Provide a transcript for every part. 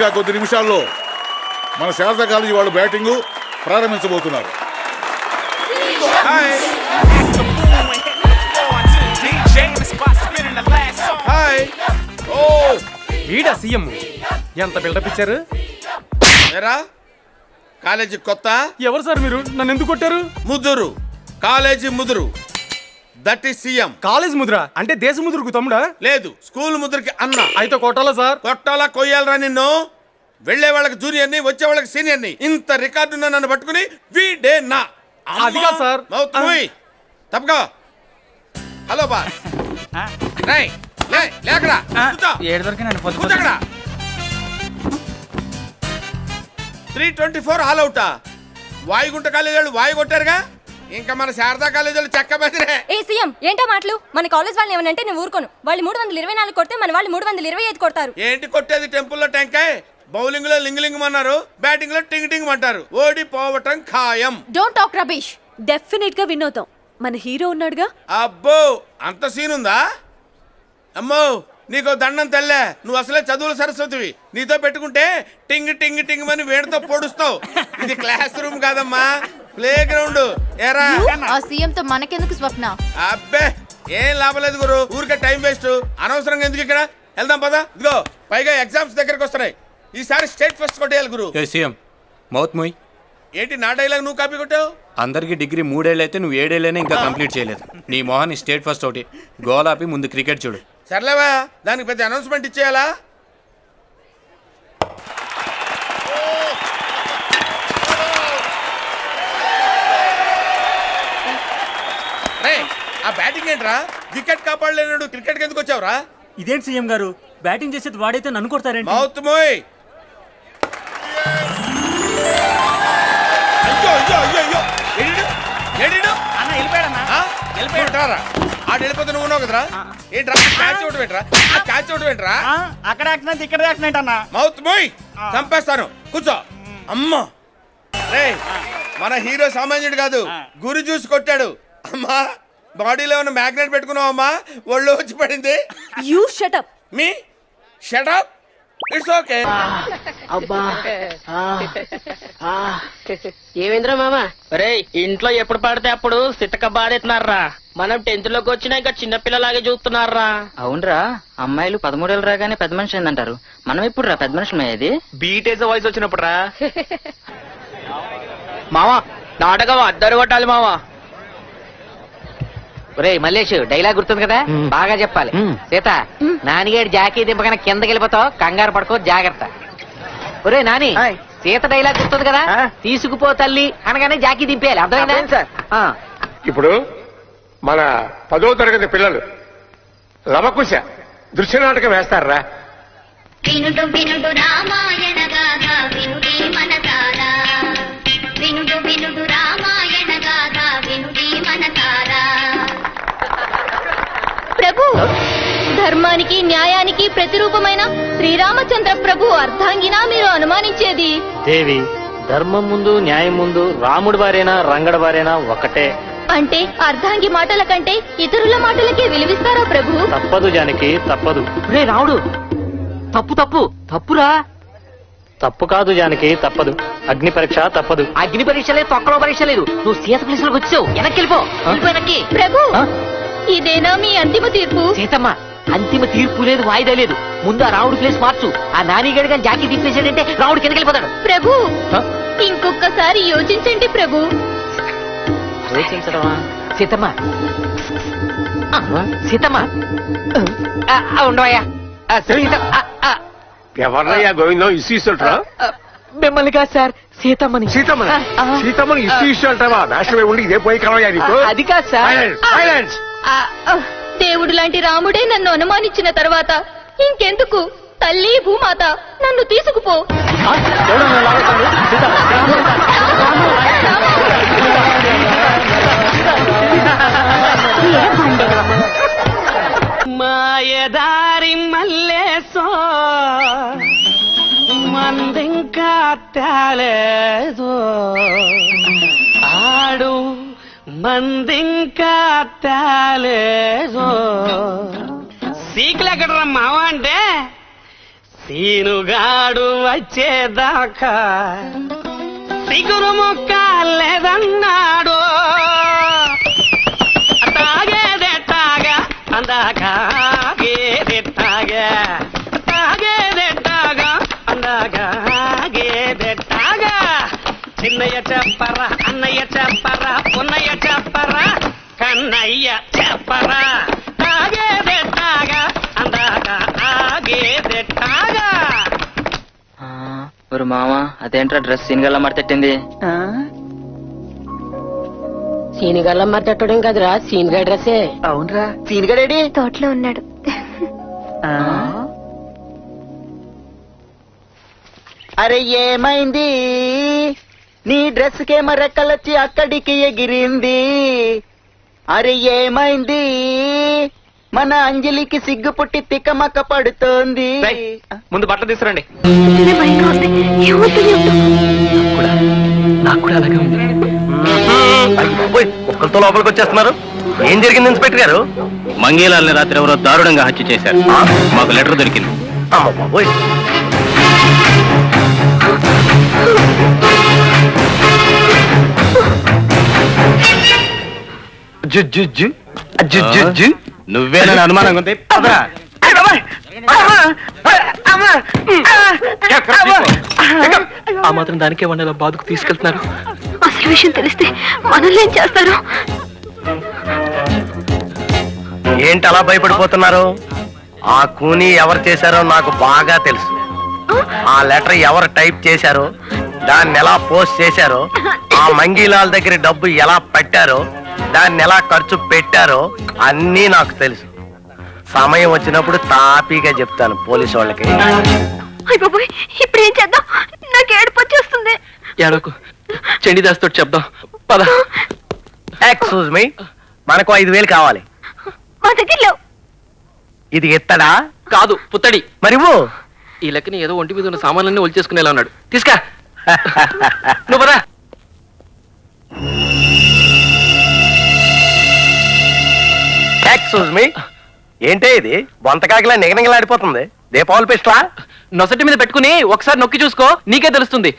ఇంకా కొద్ది నిమిషాల్లో మన శారదా కాలేజీ వాళ్ళు బ్యాటింగ్ ప్రారంభించబోతున్నారు. వీడా సీఎం ఎంత బిల్డప్ ఇచ్చారు. కాలేజీ కొత్త. ఎవరు సార్ మీరు? నన్ను ఎందుకు కొట్టారు? ముదురు కాలేజీ ముదురు, that is CM. College Mudra అంటే దేశ ముద్రకు తమ్ముడా? లేదు, స్కూల్ ముద్రకి అన్న. అయితే కొట్టాలా సార్? కొట్టాలా కొయ్యాలరా నిన్ను? వెళ్లే వాళ్ళకి జూనియర్ని, వచ్చే వాళ్ళకి సీనియర్ని. ఇంత రికార్డు నన్ను పట్టుకుని వీడే నా అదిగా సార్. తప్పగా. హలో బా లేకడా 324 ఆల్ అవుటా. వాయుగుంట కాలేజీ వాళ్ళు వాయు కొట్టారుగా, ఇంకా మన శారదా కాలేజీ వాళ్ళు చెక్క బెదిరే. ఏ సీఎం ఏంటో మాటలు? మన కాలేజ్ వాళ్ళు ఏమనంటే నేను ఊరుకోను. వాళ్ళు 324 కొడితే మన వాళ్ళు 325 కొడతారు. ఏంటి కొట్టేది? టెంపుల్లో టెంకాయ్. బౌలింగ్ లో లింగ్ అన్నారు, బ్యాటింగ్ లో టింగ్ అంటారు. ఓడిపోవటం ఖాయం. Don't talk rubbish. డెఫినెట్ గా విన్ అవుతాం. మన హీరో ఉన్నాడుగా. అబ్బో, అంత సీన్ ఉందా? అమ్మో, నీకు దండం తెల్లే. నువ్వు అసలే చదువుల సరస్వతివి. నీతో పెట్టుకుంటే టింగ్ టింగ్ టింగ్ అని వేడితో పొడుస్తావు. ఇది క్లాస్ రూమ్ కాదమ్మా, ప్లే గ్రౌండ్. ఏరా ఆ సీఎం తో మనకెందుకు స్వప్న? అబ్బే, ఏం లాభం లేదు గురు. ఊరికే టైం వేస్ట్. అనవసరంగా ఎందుకు ఇక్కడ? వెళ్దాం పదా. ఇదిగో పైగా ఎగ్జామ్స్ దగ్గరకు వస్తున్నాయి. ఈసారి స్టేట్ ఫస్ట్ కొట్టేయాలి గురు. సీఎం మౌత్ మొయ్. ఏంటి నా డైలాగ్ నువ్వు కాపీ కొట్టావు? అందరికి డిగ్రీ 3 ఏళ్ళు అయితే నువ్వు 7 ఏళ్ళైనా ఇంకా కంప్లీట్ చేయలేదు. నీ మొహాన్ని స్టేట్ ఫస్ట్ ఒకటి గోలాపి ముందు క్రికెట్ చూడు. సర్లేవా, దానికి పెద్ద అనౌన్స్మెంట్ ఇచ్చేయాలా? రే, ఆ బ్యాటింగ్ ఏంట్రా? వికెట్ కాపాడలేనాడు క్రికెట్ ఎందుకు వచ్చావురా? ఇదేంటి సీఎం గారు, బ్యాటింగ్ చేసేది వాడైతే నన్ను కొడతారేంటి? మౌత్ మోయ్. అయ్యో అయ్యో అయ్యో అయ్యో, ఏడిడు అన్న వెళ్ళిపోయాడన్నా. వెళ్ళిపోయాడు. ఆడు వెళ్ళిపోతే నువ్వు ఉన్నావు కదరా. ఏంట్రా క్యాచ్ అవుట్ ఏంట్రా? క్యాచ్ అవుట్ ఏంట్రా? అక్కడ యాక్సిడెంట్ ఇక్కడ యాక్సిడెంట్ అన్న. మౌత్ మోయ్, చంపేస్తాను. కూర్చో. అమ్మా రే, మన హీరో సామాన్యుడు కాదు, గురి చూసి కొట్టాడు. అమ్మా, బాడీలో ఉన్న మ్యాగ్నెట్ పెట్టుకున్నావు అమ్మా, ఒళ్ళు వచ్చి పడింది. You shut up. Me shut up. It's okay. ఏమేంద్రా మామ? రే, ఇంట్లో ఎప్పుడు పడితే అప్పుడు సితక బాడెత్తున్నారా. మనం 10th లోకి వచ్చినా ఇంకా చిన్నపిల్లలాగే చూస్తున్నారా. అవునరా, అమ్మాయిలు 13 ఏళ్ళు రాగానే పెద్ద మనిషి అయిందంటారు. మనం ఇప్పుడు రా పెద్ద మనుషులు అయ్యేది. బీటేజ్ వయసు వచ్చినప్పుడు రా. మావా, నాటకం అద్దరు కొట్టాలి మావా. ఒరే మల్లేష్, డైలాగ్ గుర్తుంది కదా, బాగా చెప్పాలి. సీత, నానిగాడి జాకీ దింపగానే కిందకి వెళ్ళిపోతావు, కంగారు పడుకో, జాగ్రత్త. ఒరే నాని, సీత డైలాగ్ గుర్తుంది కదా, తీసుకుపో తల్లి అనగానే జాకీ దింపేయాలి. అర్థమైందా? ఇప్పుడు మన 10వ తరగతి పిల్లలు లవకుశ దృశ్య నాటకం వేస్తారా? వినుడు వినుడు రామాయణ గాథ వినుడి మనసారా. వినుడు వినుడు రామాయణ గాథ వినుడి మనసారా. ప్రభు, ధర్మానికి న్యాయానికి ప్రతిరూపమైన శ్రీరామచంద్ర ప్రభు అర్ధాంగినా మీరు అనుమానించేది? దేవి, ధర్మం ముందు న్యాయం ముందు రాముడి వారేనా రంగడి వారేనా ఒకటే. అంటే అర్ధాంగి మాటల కంటే ఇతరుల మాటలకే విలువిస్తారా ప్రభు? తప్పదు జానకి, తప్పదు. రే రాముడు, తప్పు తప్పు తప్పురా. తప్పు కాదు జానకి, తప్పదు. అగ్ని పరీక్ష తప్పదు. అగ్ని పరీక్ష లేదు, తొక్కలో పరీక్ష లేదు. నువ్వు సీత ప్లేస్లోకి వచ్చావు, వెనక్కి వెళ్ళిపో. వెనక్కి. ప్రభు, ఇదేనా మీ అంతిమ తీర్పు? సీతమ్మ, అంతిమ తీర్పు లేదు, వాయిదా లేదు. ముందు ఆ రాముడు ప్లేస్ మార్చు. ఆ నానిగడి కానీ జాకీ తిప్పేసాడంటే రాముడు కిందకి వెళ్ళిపోతాడు. ప్రభు, ఇంకొకసారి యోచించండి ప్రభు. యోచించడమా? సీతమ్మ, సీతమ్మ ఉండవయ్యా. ఎవరయ్యా గోవిందం ఇసురా? మిమ్మల్ని కాదు సార్, సీతమ్మని. సీతమ్మని ఇసు అంటావా? వేషమే ఉండి ఇదే పోయి కలవయ్యా నీకు. అది కాదు సార్. దేవుడు లాంటి రాముడే నన్ను అనుమానించిన తర్వాత ఇంకెందుకు? తల్లి భూమాత, నన్ను తీసుకుపో. మాయదారి మల్లేసో మందింకా తేలేదు, ఆడు మందింకా తేలేదు. సీకులు ఎక్కడరా మావా అంటే సీనుగాడు వచ్చేదాకా సిగురు ముక్క లేదన్నాడు తాగేదెట్టాగా అందాక గేదెట్టాగా తాగేదెట్టాగా అందాక గేదెట్టాగా చిన్నయ్య చెప్పరా అన్నయ్య చెప్పరా పున్నయ్య చెప్పరా కన్నయ్య చెప్పరా తాగేదెట్టాగా అందాక ఆగేదెట్టాగా. ఒరు మామ అదేంట్రా డ్రెస్ సీనిగల్లా మడతెట్టింది? సీనిగల్లా మర్తట్టడం కదరా సీనిగా డ్రెస్సే. అవునరా సీనిగడేడి? తోటలో ఉన్నాడు. అరే ఏమైంది? నీ డ్రెస్ కేమో రెక్కలొచ్చి అక్కడికి ఎగిరింది. అరే ఏమైంది? మన అంజలికి సిగ్గు పుట్టి తిక్కమక్క పడుతోంది. ముందు బట్టలు తీసుకురండి. నాకు కూడా అలాగే ఉంది. ఒక్కరితో లోపలికి వచ్చేస్తున్నారు. ఏం జరిగింది ఇన్స్పెక్టర్ గారు? మంగీలాల్ని రాత్రి ఎవరో దారుణంగా హత్య చేశారు. మాకు లెటర్ దొరికింది. అమ్మ బాబోయ్. నువ్వేనని అనుమానంగా ఉంది. పదరా. ఆ మాత్రం దానికే వండల బాధకు తీసుకెళ్తున్నారు. అసలు విషయం తెలిస్తే మనల్ని ఏం చేస్తారు? ఏంటి అలా భయపడిపోతున్నారు? ఆ కూని ఎవరు చేశారో నాకు బాగా తెలుసు. ఆ లెటర్ ఎవరు టైప్ చేశారో, దాన్ని ఎలా పోస్ట్ చేశారో, ఆ మంగీలాల్ దగ్గర డబ్బు ఎలా పెట్టారో, దాన్ని ఎలా ఖర్చు పెట్టారో అన్నీ నాకు తెలుసు. సమయం వచ్చినప్పుడు తాపీగా చెప్తాను పోలీసు వాళ్ళకి. ఇప్పుడు ఏం చేద్దాం? నాకు ఏడుపు వచ్చేస్తుంది. ఏడోకు చండీదాస్తో చెప్దాం పద. ఎక్స్క్యూజ్ మీ, మనకు 5,000 కావాలి. మా దగ్గర లేవు. ఇది ఎత్తడా? కాదు పుత్తడి. మరి ఇవ్వు. ఈ లెక్కని ఏదో ఒంటి మీద ఉన్న సామాన్లన్నీ ఒలిచేసుకునేలా ఉన్నాడు. తీసుకా నువ్వు పదా. ఎక్స్క్యూజ్ మీ, ఏంటే ఇది బొంతకాకిలా నిగనిగలాడిపోతుంది? దీపావళి పిస్టలా? నొసటి మీద పెట్టుకుని ఒకసారి నొక్కి చూసుకో, నీకే తెలుస్తుంది.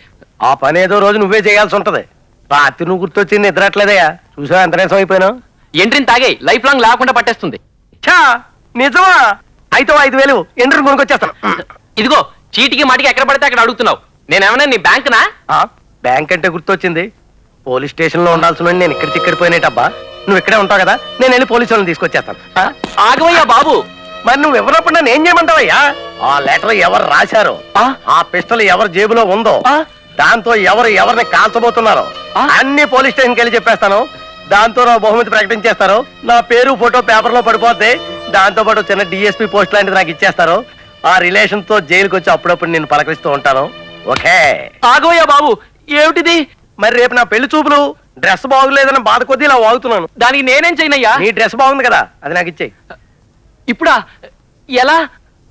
ఆ పని ఏదో రోజు నువ్వే చేయాల్సి ఉంటది. రాత్రి నువ్వు గుర్తొచ్చింది నిద్రట్లేదయ్యా. చూసా ఎంత నీసం అయిపోయినావు. ఎంట్రీని తాగే లైఫ్ లాంగ్ లేకుండా పట్టేస్తుంది. ఛా, నిజమా? అయితే 5,000 ఎంట్రీ కొనుక్కొచ్చేస్తాను. ఇదిగో చీటికి మాటికి ఎక్కడ పడితే అక్కడ అడుగుతున్నావు. నేనేమన్నా నీ బ్యాంకునా? బ్యాంక్ అంటే గుర్తొచ్చింది. పోలీస్ స్టేషన్ లో ఉండాల్సిన నేను ఇక్కడ చిక్కడిపోయినట్టబ్బా. నువ్వు ఇక్కడే ఉంటావు కదా, నేను వెళ్ళి పోలీసు వాళ్ళని తీసుకొచ్చేస్తాను. ఆగవయ్యా బాబు. మరి నువ్వు ఎవరప్పుడు నన్ను ఏం చేయమంటావయ్యా? ఆ లెటర్ ఎవరు రాశారో, ఆ పిస్టల్ ఎవరి జేబులో ఉందో, దాంతో ఎవరిని కాల్చబోతున్నారో అన్ని పోలీస్ స్టేషన్కి వెళ్ళి చెప్పేస్తాను. దాంతో నా బహుమతి ప్రకటించేస్తారు. నా పేరు ఫోటో పేపర్ లో పడిపోద్ది. దాంతో పాటు చిన్న డిఎస్పీ పోస్ట్ లాంటిది నాకు ఇచ్చేస్తారు. ఆ రిలేషన్ తో జైలుకి వచ్చి అప్పుడప్పుడు నేను పలకరిస్తూ ఉంటాను. ఓకే? ఆగవయ్యా బాబు. ఏమిటిది? మరి రేపు నా పెళ్లి చూపులు. డ్రెస్ బాగులేదని బాధ కొద్దీ ఇలా వాగుతున్నాను. దానికి నేనేం చేయనయ్యా? నీ డ్రెస్ బాగుంది కదా, అది నాకు ఇచ్చేయి. ఇప్పుడా? ఎలా?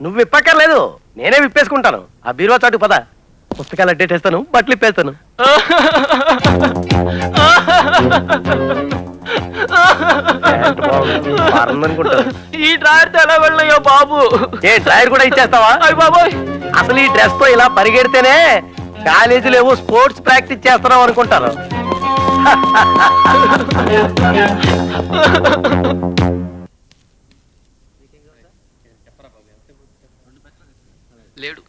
నువ్వు విప్పక్కర్లేదు, నేనే విప్పేసుకుంటాను. ఆ బీరువా చాటు పద, పుస్తకాలు అడ్డేటేస్తాను, బట్టలు ఇప్పేస్తాను. ఈ డ్రాయర్ ఎలా వెళ్ళయ్యా బాబు? ఏ డ్రైవర్ కూడా ఇచ్చేస్తావా? అయ్య బాబోయ్, అసలు ఈ డ్రెస్ తో ఇలా పరిగెడితేనే కాలేజీలో ఏవో స్పోర్ట్స్ ప్రాక్టీస్ చేస్తున్నావు అనుకుంటారు. లేడు.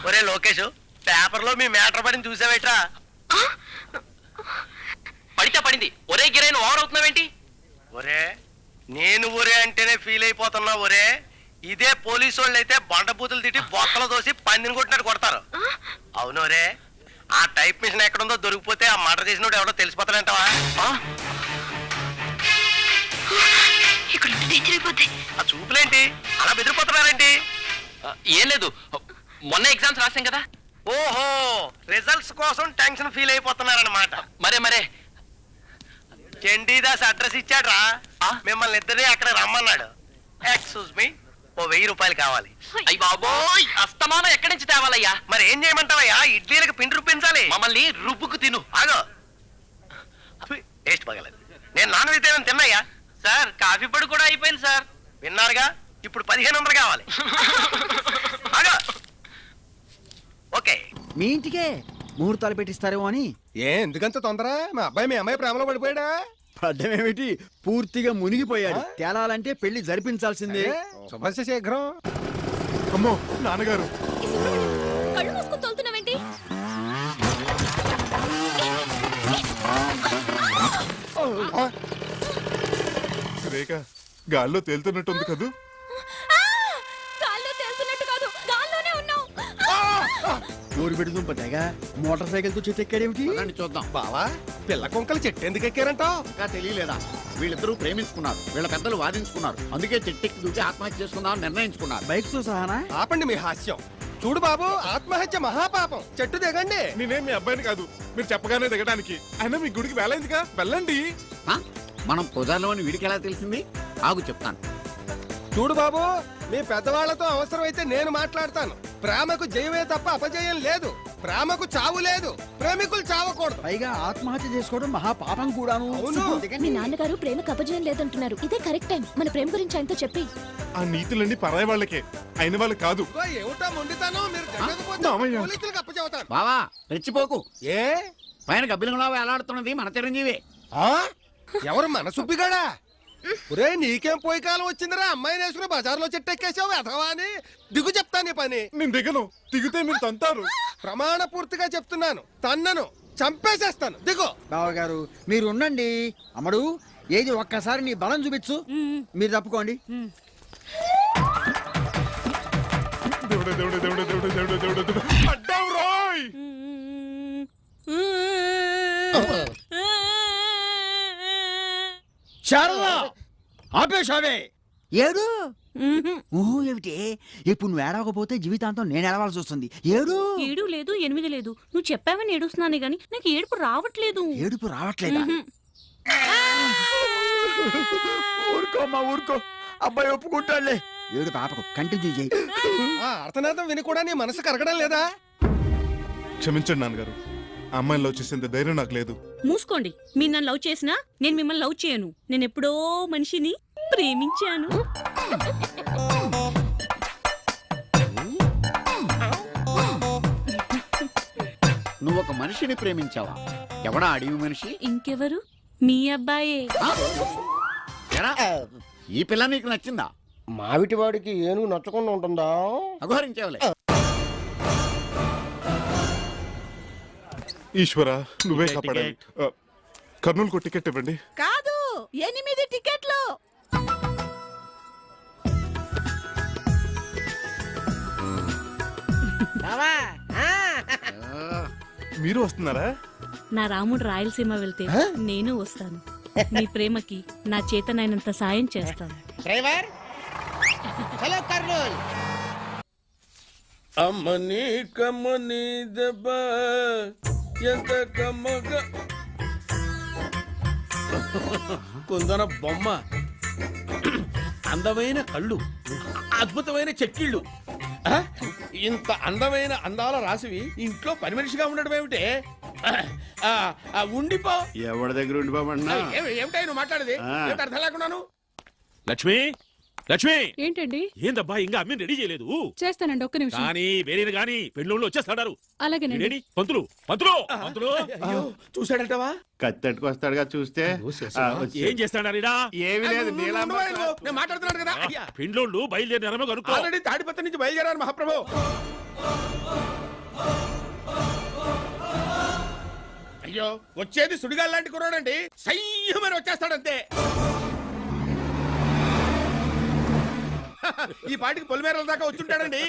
ఒరే లోకేష్, పేపర్ లో మీ మ్యాటర్ పడిని చూసావేట్రా? పడితే పడింది. ఒరే గిరైన్ ఓవర్ అవుతున్నావేంటి? ఒరే నేను ఒరే అంటేనే ఫీల్ అయిపోతున్నా. ఒరే ఇదే పోలీసు వాళ్ళు అయితే బండబూతులు తిట్టి బొక్కలు దోసి పందిని కొట్టినట్టు కొడతారు. అవును రే, ఆ టైప్ మిషన్ ఎక్కడుందో దొరికిపోతే ఆ మర్డర్ చేసినోడు ఎవడో తెలిసిపోతాడంటావా? ఆ చూపులేంటి అలా బెదిరిపోతున్నారేంటి? ఏం లేదు, మొన్న ఎగ్జామ్స్ రాసాం కదా. ఓహో, రిజల్ట్స్ కోసం టెన్షన్ ఫీల్ అయిపోతున్నారన్నమాట. మరే చండీదాస్ అడ్రస్ ఇచ్చాడ్రా, మిమ్మల్ని ఇద్దరిని అక్కడ రమ్మన్నాడు. ఎక్స్క్యూజ్ మీ, ఓ 1000 రూపాయలు కావాలి. అయ్య బాబోయ్, అస్తమానం ఎక్కడి నుంచి తేవాలయ్యా? మరి ఏం చేయమంటావయ్యా? ఇడ్లీలకు పిండి రుప్పించాలి. మమ్మల్ని రుబ్బుకు తిను. ఆగో, టేస్ట్ బాగలేదు. నేను నాన్ వెజిటేరియన్ తిన్నాయా సార్ కాఫీ పొడి కూడా అయిపోయింది సార్. విన్నారుగా, ఇప్పుడు 1500 కావాలి. ఆగు. ఓకే. మీ ఇంటికే ముహూర్తాలు పెట్టిస్తారేమో అని. ఎందుకంత తొందర? మా అబ్బాయి మీ అమ్మాయి ప్రేమలో పడిపోయాడా? పడ్డమేమిటి, పూర్తిగా మునిగిపోయాడు. తేలాలంటే పెళ్లి జరిపించాల్సిందే. శుభస్య శీఘ్రం. అమ్మో నాన్నగారు. కళ్ళు మూసుకొని తోలుతున్నావేంటి? రేఖ గాల్లో తేలుతున్నట్టుంది కదూ. గాల్లో తేలుతున్నట్టు కాదు, గాల్లోనే ఉన్నావు. ఊరు పెడుతుంప తెగ మోటార్ సైకిల్ తో చెట్టు ఎక్కాడేమిటి? చూద్దాం. బావా పిల్ల కొంకలు చెట్టు ఎందుకు ఎక్కారంటావు? ఇంకా తెలియలేదా? వీళ్ళిద్దరూ ప్రేమించుకున్నారు, వీళ్ళ పెద్దలు వాదించుకున్నారు, అందుకే చెట్టెక్కి దూకి ఆత్మహత్య చేసుకుందామని నిర్ణయించుకున్నారు. బైక్ తో సహానా? ఆపండి మీ హాస్యం. చూడు బాబు, ఆత్మహత్య మహాపాపం. చెట్టు దిగండి. నేనేం మీ అబ్బాయిని కాదు, మీరు చెప్పగానే దిగడానికి. అయినా మీ గుడికి వేలైందిగా, వెళ్ళండి. మనం కుదరలో అని వీడికి ఎలా తెలిసింది? ఆగు చెప్తాను. చూడు బాబు, మీ పెద్దవాళ్లతో అవసరమైతే నేను మాట్లాడతాను. ప్రేమకు జయమే తప్ప అపజయం లేదు. ప్రేమకు చావు లేదు. ప్రేమికులు చావకూడదు. పైగా ఆత్మహత్య చేసుకోవడం మహాపాపం కూడాను. అవును. మీ నాన్నగారు ప్రేమకు అపజయం లేదంటున్నారు. ఇదే కరెక్ట్ టైం మన ప్రేమ గురించి ఆయనతో చెప్పి. ఆ నీతులన్నీ పరాయి వాళ్ళకే, అయిన వాళ్ళు కాదు. ఏమిటా మొండితాను? మీరు మామయ్య. పోలీసులకు అప్పచెబుతాను. బావా రెచ్చిపోకు. ఏ పైన గబ్బిలంగా వేలాడుతున్నది మన చిరంజీవి. ఎవరు మన సుబ్బిగాడా? ఒరే నీకేం పోయి కాలం వచ్చిందిరా? అమ్మాయిని వేసుకుని బజార్లో చెట్టు ఎక్కేసావు ఎదవా అని. దిగు చెప్తాను ఈ పని. నేను దిగను. దిగితే మీరు తంతారు. ప్రమాణ పూర్తిగా చెప్తున్నాను, తన్నను చంపేసేస్తాను. దిగు. బావగారు మీరు ఉండండి. అమ్మడు, ఏది ఒక్కసారి నీ బలం చూపించు. మీరు తప్పుకోండి. దేవుడు దేవుడు దేవుడు దేవుడు దేవుడు దేవుడు దేవుడు. అడ్డావు రోయ్. శారదా, ఆపేశావే. ఏడు ఊహు ఏమిటి? ఇప్పుడు నువ్వు ఏడవకపోతే జీవితాంతం నేను ఏడవాల్సి వస్తుంది. ఏడు. 7 లేదు 8 లేదు. నువ్వు చెప్పావని ఏడుస్తున్నానే గాని నాకు ఏడుపు రావట్లేదు. ఏడుపు రావట్లేదా? ఊరుకోమ్మా ఊరుకో, అబ్బాయి ఒప్పుకుంటాడులే. ఏడు పాపకు కంటిన్యూ చేయి. అర్థనాథం విని కూడా నీ మనసు కరగడం లేదా? క్షమించండి నాన్నగారు, ఆ అమ్మాయిని లవ్ చేసేంత ధైర్యం నాకు లేదు. మూసుకోండి. మీరు నన్ను లవ్ చేసినా నేను మిమ్మల్ని లవ్ చేయను. నేను ఎప్పుడో మనిషిని ప్రేమించాను. నువ్వు ఒక మనిషిని ప్రేమించావా? ఎవడా అడవి మనిషి? ఇంకెవరు? మీ అబ్బాయే. ఎరా, ఈ పిల్ల నీకు నచ్చిందా? మావిటి వాడికి ఏనుగు నచ్చకుండా ఉంటుందా? అఘోరించేవలే. ఈశ్వరా, నువ్వే కాపాడాలి. కర్నూలుకు టికెట్ ఇవ్వండి. కాదు, 8 టికెట్లు. మీరు వస్తున్నారా? నా రాముడు రాయలసీమ వెళ్తే నేను వస్తాను. మీ ప్రేమకి నా చేతనైనంత సాయం చేస్తాను. Driver, hello Kurnool. అమ్మని కమ్మని దెబ్బ ఎంత కమ్మగా కుందన బొమ్మ, అందమైన కళ్ళు, అద్భుతమైన చెక్కిళ్ళు. ఇంత అందమైన అందాల రాసివి ఇంట్లో పని మనిషిగా ఉండడం ఏమిటే? ఉండిపో. ఎవరి దగ్గర ఉండిపోమన్నా? ఏమిటా నువ్వు మాట్లాడేది? ఏమిటి అర్థం లేకున్నాను? లక్ష్మి, లక్ష్మి, ఏంటండి? ఏందబ్బా ఇంకా అమ్మి రెడీ చేయలేదు? చేస్తానండి, ఒక్క నిమిషం. కానీ వేరేది కానీ పెళ్ళోళ్ళు వచ్చేస్తాడారు. అలాగేనండి. రెడీ? పంతులు, పంతులు, పంతులు. చూసాడంటవా? కత్తెట్టుకొస్తాడుగా చూస్తే. ఏం చేస్తాడారిడా? ఏమి లేదు, నేను మాట్లాడుతున్నాను కదా. పెళ్ళోళ్ళు బయలుదేరినారో కనుక్కో. ఆల్రెడీ తాడిపత్రి నుంచి బయలుదేరారు మహాప్రభు. అయ్యో, వచ్చేది సుడిగాలి లాంటి కుర్రాడండి. సయ్యమని వచ్చేస్తాడంతే. ఈ పాటికి పొలిమేరల దాకా వచ్చుంటాడండి.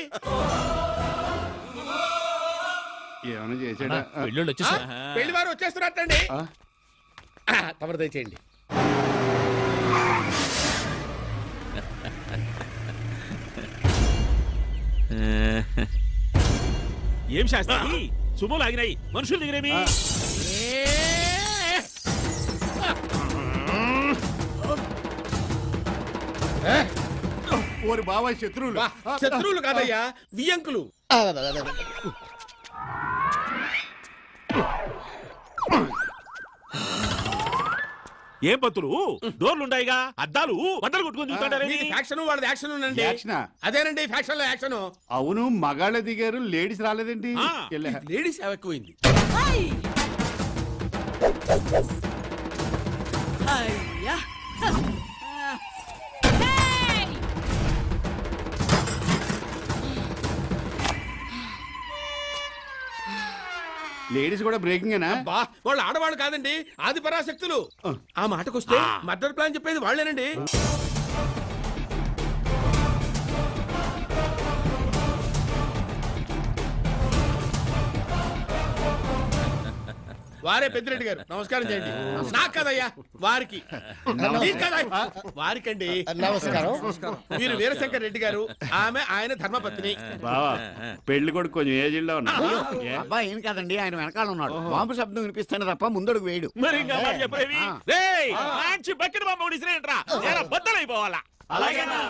ఏమైనా చేసాడా? పెళ్ళోళ్ళు వచ్చేసారు. పెళ్లి వారు వచ్చేస్తున్నట్టండి. తమరు దయచేయండి. ఏం శాస్త్రి, శుభం ఆగినాయి, మనుషులు దిగిరేమి? ఓరి బాబాయ్, శత్రువులు. శత్రువులు కాదయ్యా, వియంకులు. ఏం పంతులు డోర్లుండాయిగా అద్దాలు బట్టలు కొట్టుకొని చూస్తాడారేంటి? ఫ్యాక్షన్ వాళ్ళది యాక్షన్ ఉందండి. యాక్షనా? అదేనండి ఫ్యాక్షన్ లో యాక్షన్. అవును, మగాళ్ళ దిగారు, లేడీస్ రాలేదేంటి? లేడీస్ ఎక్కువైంది. లేడీస్ కూడా బ్రేకింగేనా? బా వాళ్ళు ఆడవాళ్ళు కాదండి, ఆది పరాశక్తులు. ఆ మాటకొస్తే మర్డర్ ప్లాన్ చెప్పేది వాళ్ళేనండి. వారే పెద్దిరెడ్డి గారు, నమస్కారం చేయండి. నాకు కదయ్యా, వారికి. నీకు కదా, వారికండి నమస్కారం. మీరు వీరశంకర్ రెడ్డి గారు, ఆమె ఆయన ధర్మపత్ని. బావా, పెళ్లి కొడుకు కొంచెం ఏజిల్లో ఉన్నా. అబ్బాయి ఏం కాదండి, ఆయన వెనకాల ఉన్నాడు. బాంబు శబ్దం వినిపిస్తాను తప్ప ముందడుగు వేయడు. మరి ఇంకా మాట చెప్పేవి? రేయ్, మంచి బకెట్ బాంబు విసిరేయండిరా. ఏరా బద్దలైపోవాలా? అలాగేనా?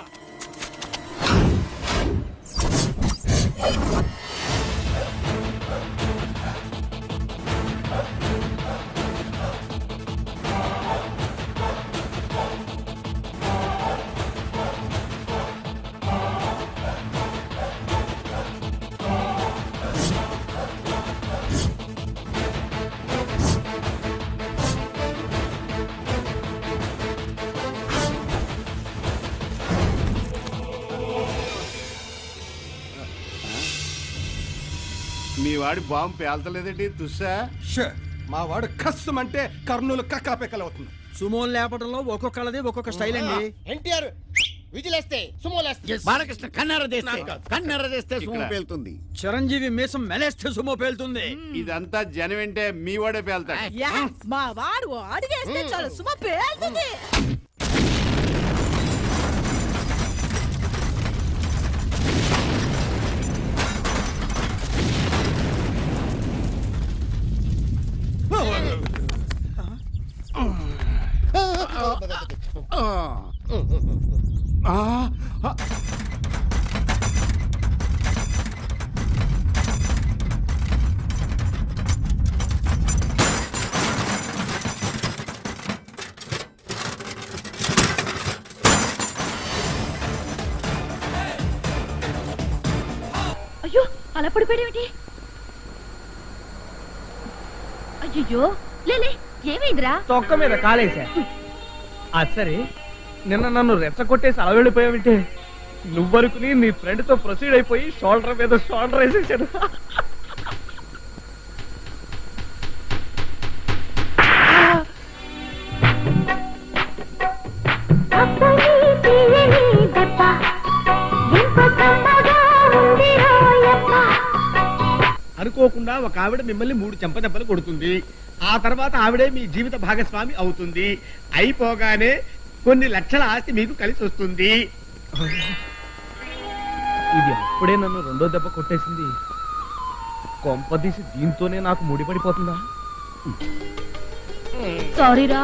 మీ వాడి బాంబు పేల్తలేదేంటి తుస్సా? మా వాడు కస్సుమంటే కర్నూలు కక్కాపెక్కలు అవుతుంది. సుమోన్ లేపడంలో ఒక్కొక్కళ్ళది ఒక్కొక్క స్టైల్ అండి. ఎన్టీఆర్ విజిలేస్తే సుమోలేస్తే, బాలకృష్ణ కన్నెర చేస్తే సుమో పేలుతుంది. చిరంజీవి మీసం మెలేస్తే సుమో పేలుతుంది. ఇదంతా జనం అంటే మీ వాడే పేల్తాడు. మా వాడు అడిగేస్తే చాలు సుమ పేలుతుంది. అయ్యో అలా పడిపోయాడేమిటి? అయ్యో లేలే, ఏమైందిరా? తొక్క మీద కాలేసా. అది సరే, నిన్న నన్ను రెచ్చగొట్టేసి అలా వెళ్ళిపోయావంటే నువ్వనుకుని నీ ఫ్రెండ్ తో ప్రొసీడ్ అయిపోయి షోల్డర్ మీద షోల్డర్ వేసేసాడు. అనుకోకుండా ఒక ఆవిడ మిమ్మల్ని 3 చెంపదెబ్బలు కొడుతుంది. ఆ తర్వాత ఆవిడే మీ జీవిత భాగస్వామి అవుతుంది. అయిపోగానే కొన్ని లక్షల ఆస్తి మీకు కలిసి వస్తుంది. ఇది అప్పుడే నన్ను 2వ దెబ్బ కొట్టేసింది. కొంపదీసి దీంతోనే నాకు ముడిపడిపోతుందా? సారీరా.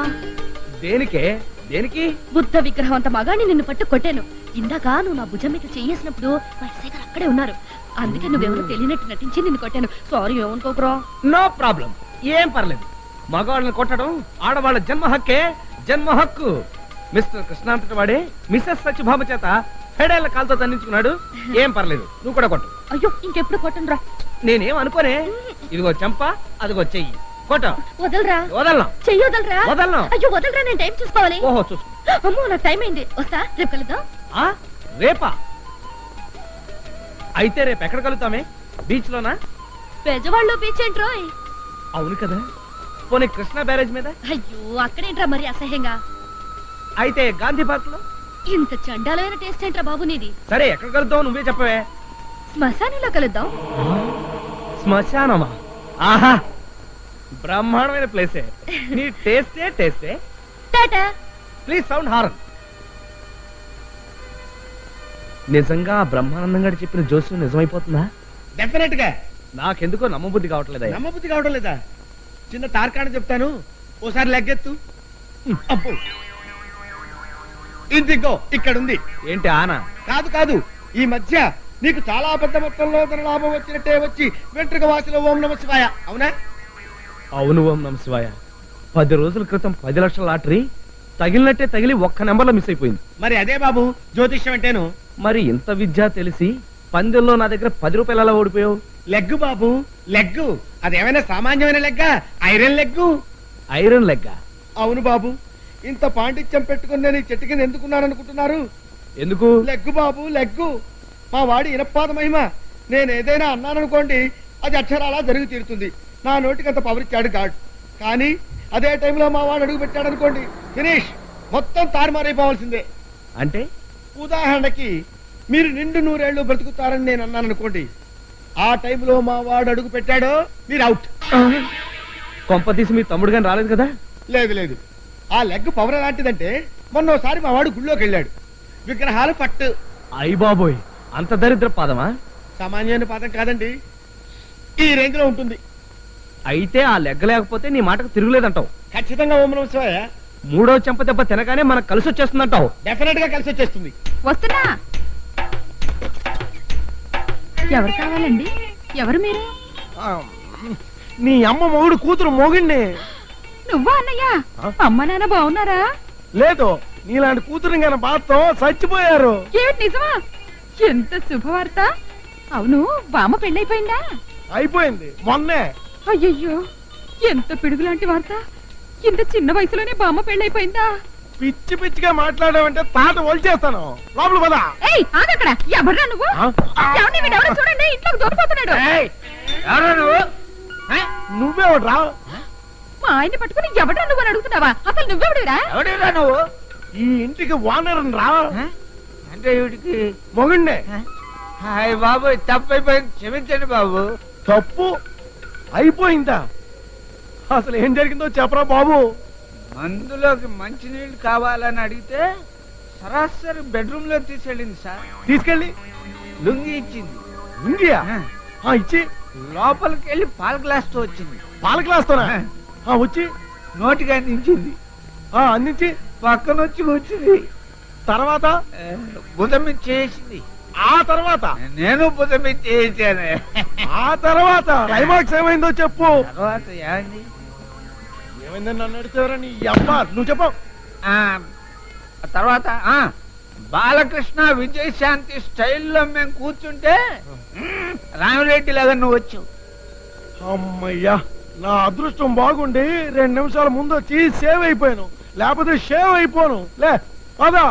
దేనికే? దేనికి? బుద్ధ విగ్రహం అంత మగాని నిన్ను పట్టు కొట్టాను. ఇందాక నువ్వు నా భుజం మీద చేసినప్పుడు వైశేఖర్ అక్కడే ఉన్నారు. అందుకే నువ్వెవరో తెలియనట్టు నటించి నిన్ను కొట్టాను. సారీ, ఏమనుకోకురా. నో ప్రాబ్లం, ఏం పర్లేదు. మగవాళ్ళని కొట్టడం ఆడవాళ్ళ జన్మ హక్కే, జన్మ హక్కు. మిస్టర్ కృష్ణ అంతటి వాడే మిస్సెస్ సత్యభామ చేత హెడేళ్ల కాలుతో తండించుకున్నాడు. ఏం పర్లేదు, నువ్వు కూడా కొట్టు. అయ్యో ఇంకెప్పుడు కొట్టను రా. నేనేం అనుకోనే. ఇదిగో చెంప, అదిగో చెయ్యి. కొట్ట. వదలరా. వదలను. చెయ్యి వదలరా. వదలను. అయ్యో వదలరా, నేను టైం చూసుకోవాలి. ఓహో చూసుకో. అమ్మో నాకు టైం అయింది, వస్తా. రేపు కలుద్దాం. రేపా? అయితే రేపు ఎక్కడ కలుగుతామే? బీచ్ లోనా? పెజవాళ్ళు బీచ్ ఏంట్రోయ్? అవును కదా. పోనీ కృష్ణా బ్యారేజ్ మీద? అయ్యో అక్కడేంట్రా మరి అసహ్యంగా. అయితే గాంధీ పార్క్ లో? ఇంత చండాలమైన టేస్ట్ ఏంట్రా బాబు నీది. సరే ఎక్కడ కలుద్దాం నువ్వే చెప్పవే. శ్మశానంలో కలుద్దాం. శ్మశానమా? ఆహా, బ్రహ్మాండమైన ప్లేసే. నీ టేస్టే. టాటా. Please sound horn. నిజంగా బ్రహ్మానందంగా చెప్పిన జోస్యం నిజమైపోతుందా? డెఫినెట్ గా. నాకెందుకో నమ్మబుద్ధి కావట్లేదా? నమ్మబుద్ధి కావడం లేదా? చిన్న తార్కాణ చెప్తాను, ఓసారి లెగ్గెత్తు. అప్పు ఇందిగో ఇక్కడుంది. ఏంటి ఆనా? కాదు, ఈ మధ్య నీకు చాలా పెద్ద మొత్తంలో ధన లాభం వచ్చినట్టే వచ్చి వెంట్రుక వాసిలో ఓం నమ శివాయ. అవునా? అవును, ఓం నమ శివాయ. 10 రోజుల క్రితం 10 లక్షల లాటరీ తగిలినట్టే తగిలి ఒక్క నెంబర్లో మిస్ అయిపోయింది. మరి అదే బాబు జ్యోతిష్యం అంటేను. మరి ఇంత విద్య తెలిసి పందెంలో నా దగ్గర 10 రూపాయలు ఎలా ఓడిపోయావు? లెగ్గు బాబు లెగ్గు. అదేమైనా సామాన్యమైన లెగ్గా? Iron leg. ఐరన్ లెగ్గ? అవును బాబు. ఇంత పాండిత్యం పెట్టుకుని నేను ఈ చెట్టు కింద ఎందుకున్నారనుకుంటున్నారు? ఎందుకు? లెగ్గు బాబు లెగ్గు. మా వాడి ఇనపాద మహిమ. నేను ఏదైనా అన్నాననుకోండి అది అక్షరాలా జరిగి తీరుతుంది. నా నోటికి అంత పవరిచ్చాడు గాడ్. కానీ అదే టైంలో మా వాడు అడుగు పెట్టాడు అనుకోండి, ఫినిష్, మొత్తం తారుమారైపోవాల్సిందే. అంటే ఉదాహరణకి మీరు నిండు 100 ఏళ్ళు బ్రతుకుతారని నేను అన్నాను అనుకోండి, ఆ టైంలో మా వాడు అడుగు పెట్టాడో మీరు అవుట్. కొంపతీసి మీ తమ్ముడు గాని రాలేదు కదా? లేదు లేదు. ఆ లెగ్ పవర్ ఎలాంటిదంటే మొన్నోసారి మా వాడు గుళ్ళోకి వెళ్ళాడు, విగ్రహాలు పట్టు. అయ్య బాబోయ్, అంత దరిద్ర పాదమా? సామాన్యమైన పాదం కాదండి, ఈ రేంజ్ లో ఉంటుంది. అయితే ఆ లెగ్గ లేకపోతే నీ మాటకు తిరుగులేదంటావు. ఖచ్చితంగా ఓం నమః శివాయ. 3వ చెంప దెబ్బ తినగానే మనకు కలిసి వచ్చేస్తుందంటావు. డెఫినెట్ గా కలిసి వచ్చేస్తుంది. వస్తున్నా. ఎవరు కావాలండి? ఎవరు మీరు? నీ అమ్మ మొగుడు కూతురు మోగిండి. నువ్వా అన్నయ్య? అమ్మ నాన్న బాగున్నారా? లేదు, నీలాంటి కూతురు కానీ బాధతో చచ్చిపోయారు. ఏమిటి నిజమా? ఎంత శుభవార్త. అవును, బామ్మ పెళ్ళైపోయిందా? అయిపోయింది మొన్నే. అయ్యయ్యో, ఎంత పిడుగులాంటి వార్త. ఇంత చిన్న వయసులోనే బామ్మ పెళ్ళైపోయిందా? పిచ్చి పిచ్చిగా మాట్లాడావంటే తాట ఒలిచేస్తాను. లోపల పద. ఏయ్, ఆగక్కడ. ఎవర్రా నువ్వు? ఎవరిని వీడెవరో చూడండి, ఇంట్లోకి దూరిపోతున్నాడు. నువ్వెవడ్రా? మా ఆయన్ని పట్టుకుని ఎవడ్రా నువ్వు అని అడుగుతున్నావా? అసలు నువ్వెవడురా? ఎవడేరా నువ్వు? ఈ ఇంటికి ఓనర్ రా. అంటే వీడికి మొగుండే. హాయ్ బాబు, తప్పైపోయింది, క్షమించండి బాబు. తప్పు అయిపోయిందా? అసలు ఏం జరిగిందో చెప్పరా బాబు. మందులోకి మంచినీళ్ళు కావాలని అడిగితే సరాసరి బెడ్రూమ్ లో తీసుకెళ్ళింది సార్. తీసుకెళ్ళి లుంగి ఇచ్చింది. ఇండియా ఇచ్చి లోపలికి వెళ్ళి పాల గ్లాస్ తో వచ్చింది. పాల గ్లాస్ తోనా? వచ్చి నోటికి అందించింది. అందించి పక్కన వచ్చి కూర్చుంది. తర్వాత భుజం మీద చేసింది. ఆ తర్వాత నేను భుజం మీద చేయించాను. ఆ తర్వాత క్లైమాక్స్ ఏమైందో చెప్పు. తర్వాత ఏమైంది? ఏమైందని నన్ను అడిచారా? నీ అబ్బా నువ్వు చెప్పు. తర్వాత బాలకృష్ణ విజయశాంతి స్టైల్లో మేము కూర్చుంటే రామిరెడ్డి లాగా నువ్వు వచ్చావు. అమ్మయ్యా, నా అదృష్టం బాగుండి 2 నిమిషాల ముందు వచ్చి సేవ్ అయిపోయాను. లేకపోతే షేవ్ అయిపోను. లే పదా.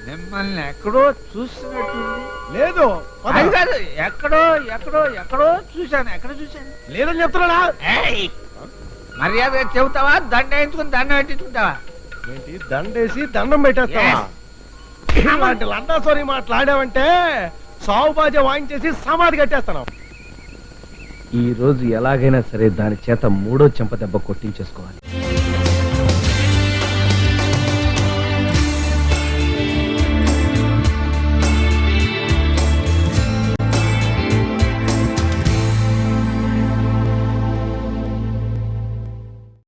మిమ్మల్ని ఎక్కడో చూస్తున్నట్టుంది. లేదు అది కాదు, ఎక్కడో ఎక్కడో ఎక్కడో చూశాను. ఎక్కడ చూశాను? లేదని చెప్తున్నా. మర్యాద చెబుతావా? దండ వేయించుకుని దండం పెట్టించుకుంటావా? ఏంటి దండేసి దండం పెట్టేస్తావా? ఇలాంటి లండా సారీ మాట్లాడావంటే సావు బాజా వాయించేసి సమాధి కట్టేస్తాను. ఈ రోజు ఎలాగైనా సరే దాని చేత 3వ చెంప దెబ్బ కొట్టించేసుకోవాలి.